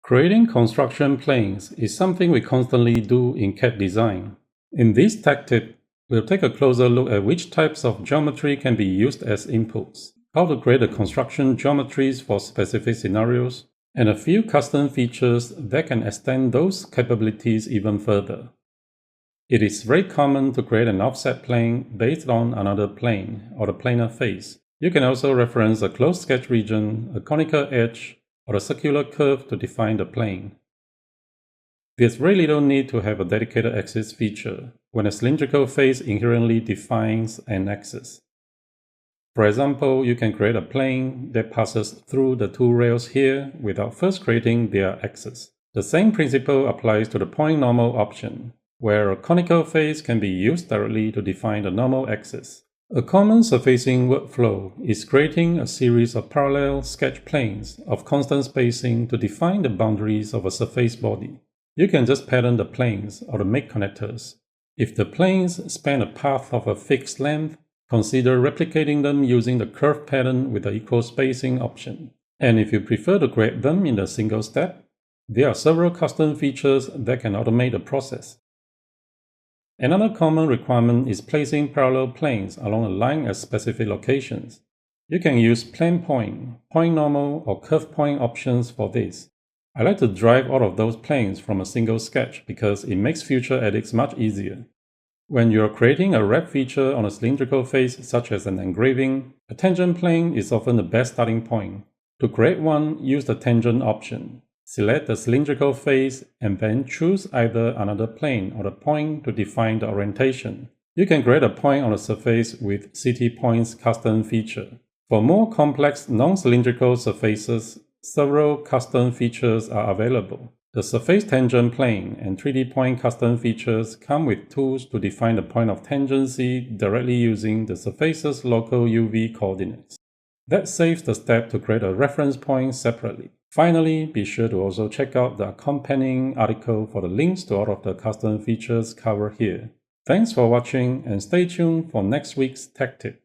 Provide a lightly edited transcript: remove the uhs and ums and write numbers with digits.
Creating construction planes is something we constantly do in CAD design. In this tech tip, we'll take a closer look at which types of geometry can be used as inputs, how to create the construction geometries for specific scenarios, and a few custom features that can extend those capabilities even further. It is very common to create an offset plane based on another plane or the planar face. You can also reference a closed sketch region, a conical edge, or a circular curve to define the plane. There's very little need to have a dedicated axis feature when a cylindrical face inherently defines an axis. For example, you can create a plane that passes through the two rails here without first creating their axis. The same principle applies to the point normal option, where a conical face can be used directly to define the normal axis. A common surfacing workflow is creating a series of parallel sketch planes of constant spacing to define the boundaries of a surface body. You can just pattern the planes or make connectors. If the planes span a path of a fixed length, consider replicating them using the curve pattern with the equal spacing option. And if you prefer to create them in a single step, there are several custom features that can automate the process. Another common requirement is placing parallel planes along a line at specific locations. You can use plane point, point normal, or curve point options for this. I like to drive all of those planes from a single sketch because it makes future edits much easier. When you are creating a wrap feature on a cylindrical face such as an engraving, a tangent plane is often the best starting point. To create one, use the tangent option. Select the cylindrical face and then choose either another plane or the point to define the orientation. You can create a point on the surface with CT Point's custom feature. For more complex non-cylindrical surfaces, several custom features are available. The surface tangent plane and 3D point custom features come with tools to define the point of tangency directly using the surface's local UV coordinates. That saves the step to create a reference point separately. Finally, be sure to also check out the accompanying article for the links to all of the custom features covered here. Thanks for watching and stay tuned for next week's tech tip.